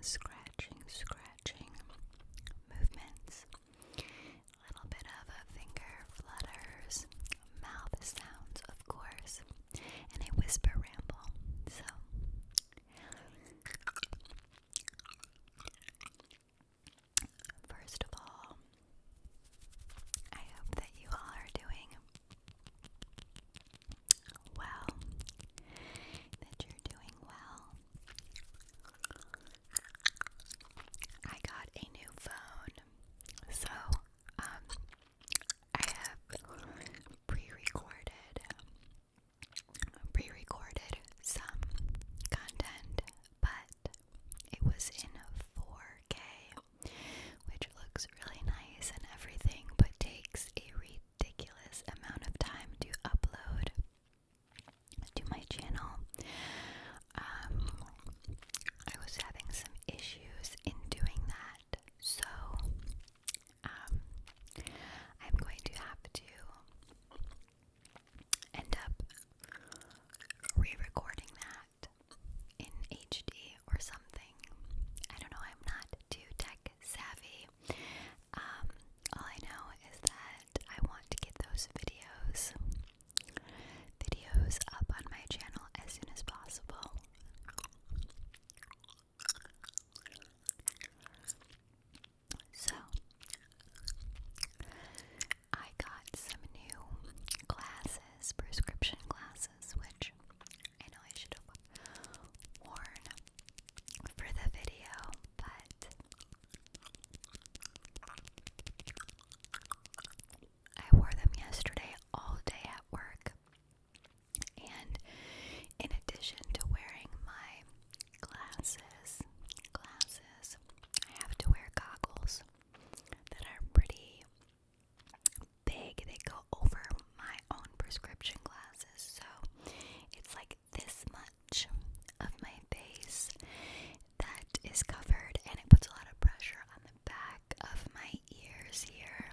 scratching movements, a little bit of finger flutters, mouth sounds, of course, and a whisper ramble. So, first of all, I hope that you all are doing well, that you're doing well. I got a new phone, so I have pre-recorded some content, but it was in 4K, which looks really nice and everything, but takes a ridiculous amount of time to upload to my channel. I was having some issues in doing that, so I'm going to have to end up re-recording that in HD or something. I don't know, I'm not too tech savvy. All I know is that I want to get those videos up on my channel as soon as possible. So, I got some new glasses, prescription glasses, which I know I should have worn for the video, but I wore them yesterday all day at work, and in addition to wearing my glasses, I have to wear goggles that are pretty big. They go over my own prescription glasses, so it's like this much of my face that is covered, and it puts a lot of pressure on the back of my ears here.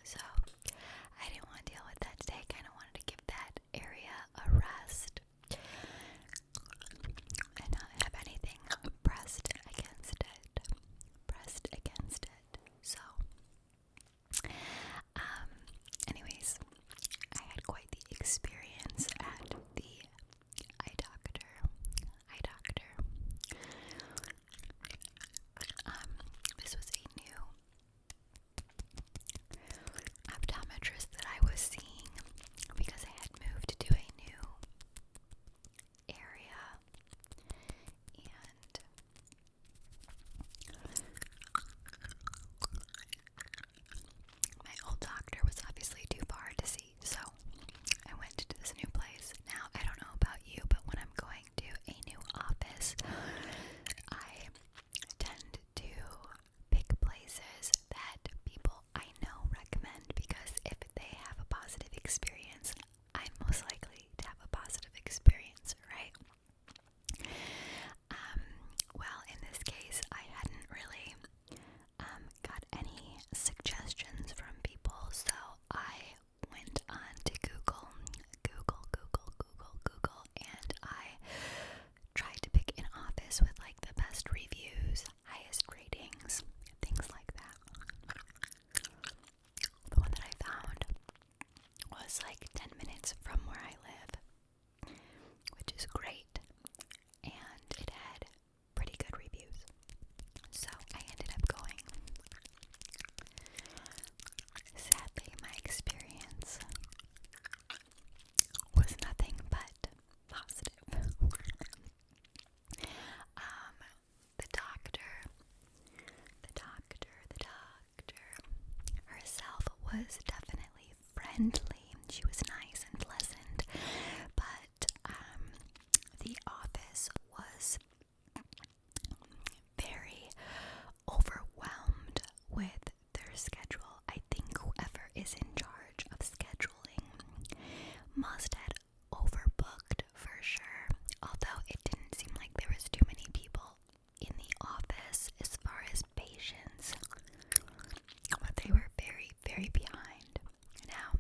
So I didn't want to deal with that today. Kind of wanted to give that area a rest and not have anything pressed against it. So anyways, I had quite the experience at the eye doctor. This was a new optometrist that I was seeing because I had moved to a new area, and my old doctor was obviously too far to see, so I went to this new place. Now, I don't know about you, but when I'm going to a new office, I tend to pick places that people I know recommend, because if they have a positive experience, I'm most likely to have a positive experience, right? Well, in this case, I hadn't really got any suggestions from people, so I went on to Google, and I tried to pick an office with like the best reviews, highest ratings, things like that. The one that I found was like 10 minutes from where I live, which is great, and it had pretty good reviews, so I ended up going. Sadly, my experience was nothing but positive. The doctor herself was definitely friendly. She was nice and pleasant, but the office was very overwhelmed with their schedule. I think whoever is in charge of scheduling must have overbooked for sure, although it didn't seem like there was too many people in the office as far as patients, but they were very, very behind. Now,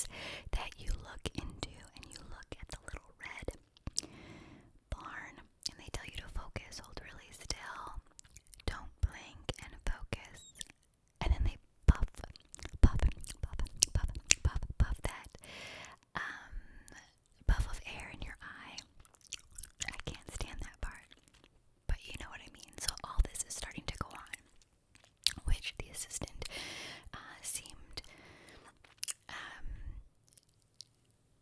is that you look into and you look at the little red barn and they tell you to focus, hold really still, don't blink and focus. And then they puff that puff of air in your eye. I can't stand that part, but you know what I mean. So all this is starting to go on, which the assistant seemed,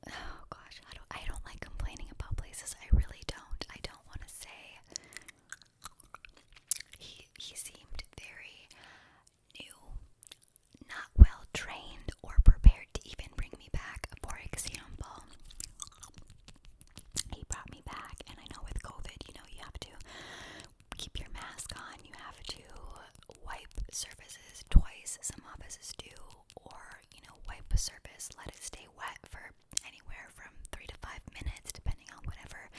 oh gosh, I don't like complaining about places. I really don't. I don't want to say. He seemed very new, not well trained or prepared to even bring me back. For example, he brought me back, and I know with COVID, you have to keep your mask on, you have to wipe surfaces twice, some offices do, or, wipe a surface, let it stay wet for anywhere from 3 to 5 minutes, depending on whatever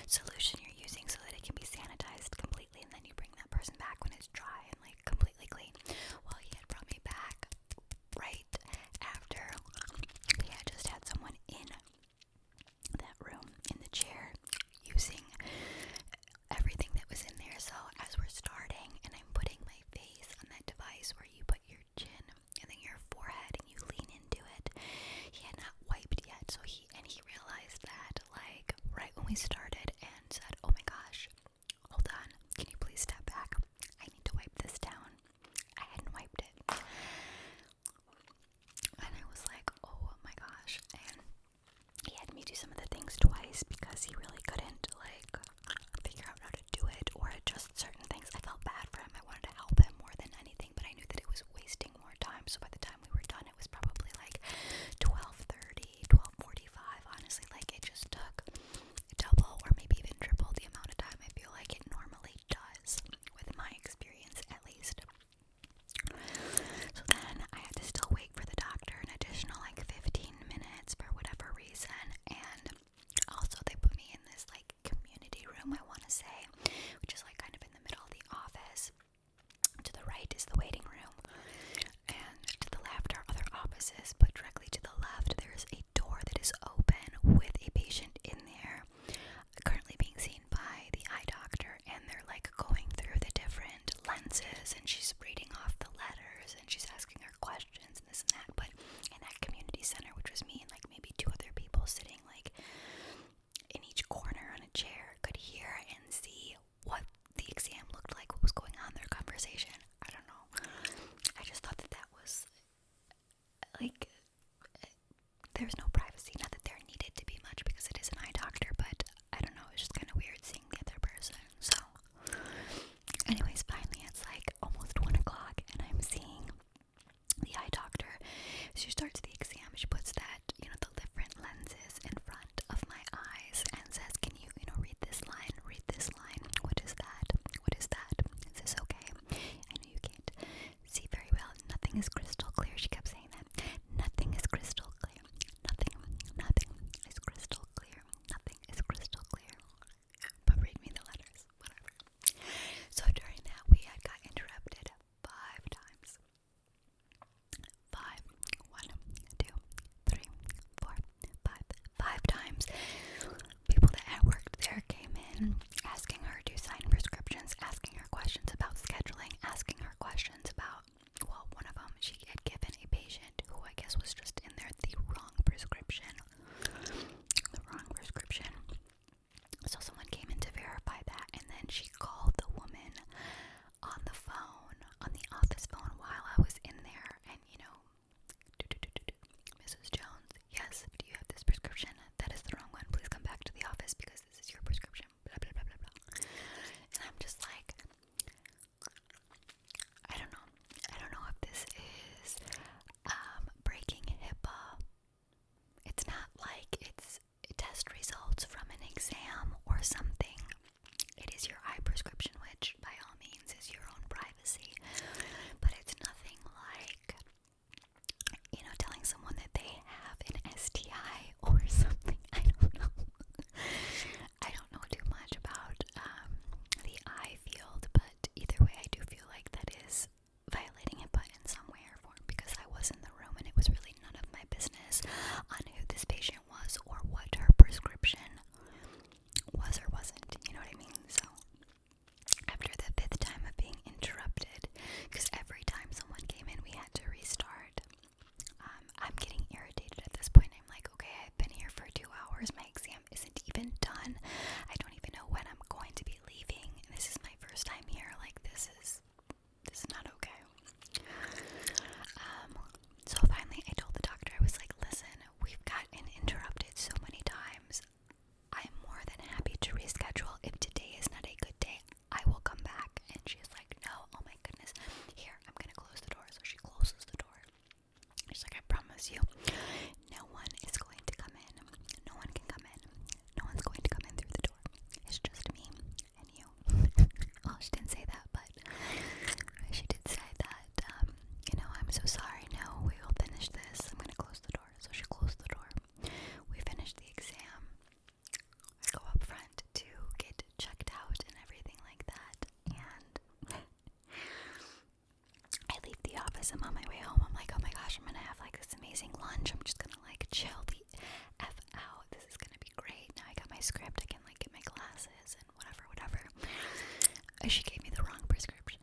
solution you're using, so that it can be sanitized completely, and then you bring that person back when it's dry and, completely clean. Well, he had brought me back right after we had just had someone in that room, in the chair, using everything that was in there. So as we're starting and I'm putting my face on that device where you put your chin and then your forehead and you lean into it, he had not wiped yet. So he realized that right when we started and said, oh my gosh, hold on, can you please step back? I need to wipe this down. I hadn't wiped it. And I was like, oh my gosh. And he had me do some of the things twice because he really couldn't figure out how to do it or adjust certain things. I felt bad for him. I wanted to help him more than anything, but I knew that it was wasting more time. So by the time we were done, it was probably 12:30, 12:45. Honestly, it just took double or maybe even triple the amount of time I feel like it normally does, with my experience at least. So then I had to still wait for the doctor an additional 15 minutes for whatever reason, and also they put me in this community room, I want to say, which is kind of in the middle of the office. To the right is the waiting room, and to the left are other offices, but directly to the left there's a door that is open with a patient in there currently being seen by the eye doctor, and they're going through the different lenses, and she's reading off the letters and she's asking her questions and this and that. But in that community center, which was me and maybe 2 other people sitting in each corner on a chair, could hear and see what the exam looked like, what was going on, their conversation. I don't know. I just thought that was there's no privacy. Not that there needed to be much because it is an eye doctor, but I don't know, it's just kind of weird seeing the other person. So anyways, finally it's almost 1 o'clock and I'm seeing the eye doctor. She starts the exam. She puts that, the different lenses in front of my eyes and says, can you, read this line, what is that, is this okay? I know you can't see very well, nothing is crystal clear. She kept saying that, nothing is crystal clear, nothing is crystal clear, nothing is crystal clear, but read me the letters, whatever. So during that, we had got interrupted 5 times. 5, 1, 2, 3, 4, 5 times. People that had worked there came in, asking her to sign prescriptions, asking her questions about scheduling, asking her questions about, well, one of them, she had given a patient who I guess was just in there the wrong prescription. So someone came in to verify that, and then she called the woman on the phone, on the office phone, while I was in there, and Mrs. Jones, yes, do you have this prescription? That is the wrong one. Please come back to the office because this is your prescription. Blah, blah, blah, blah, blah. And I'm just I don't know if this is breaking lunch. I'm just gonna like chill the F out. This is gonna be great. Now I got my script. I can like get my glasses and whatever. She gave me the wrong prescription.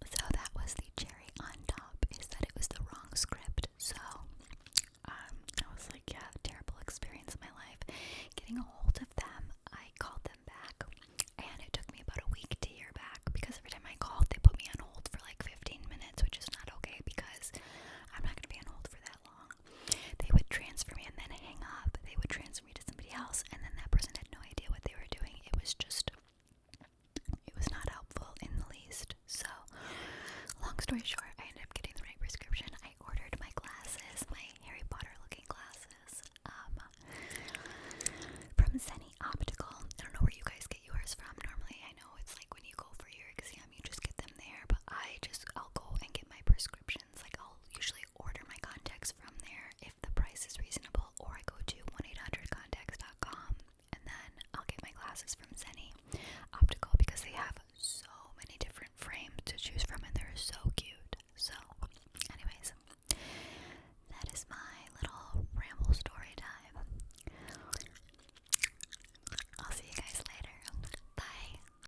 So that was the cherry on top, is that it was the wrong script. So I was like, yeah, terrible experience of my life. Getting a hold of them, I called them back, and it took me about a week to hear back, because every time I called, they put me on hold for like 15 minutes, which is not okay, because I'm not going to be on hold for that long. They would transfer me and then hang up. They would transfer me to somebody else, and then that person had no idea what they were doing. It was not helpful in the least. So, long story short,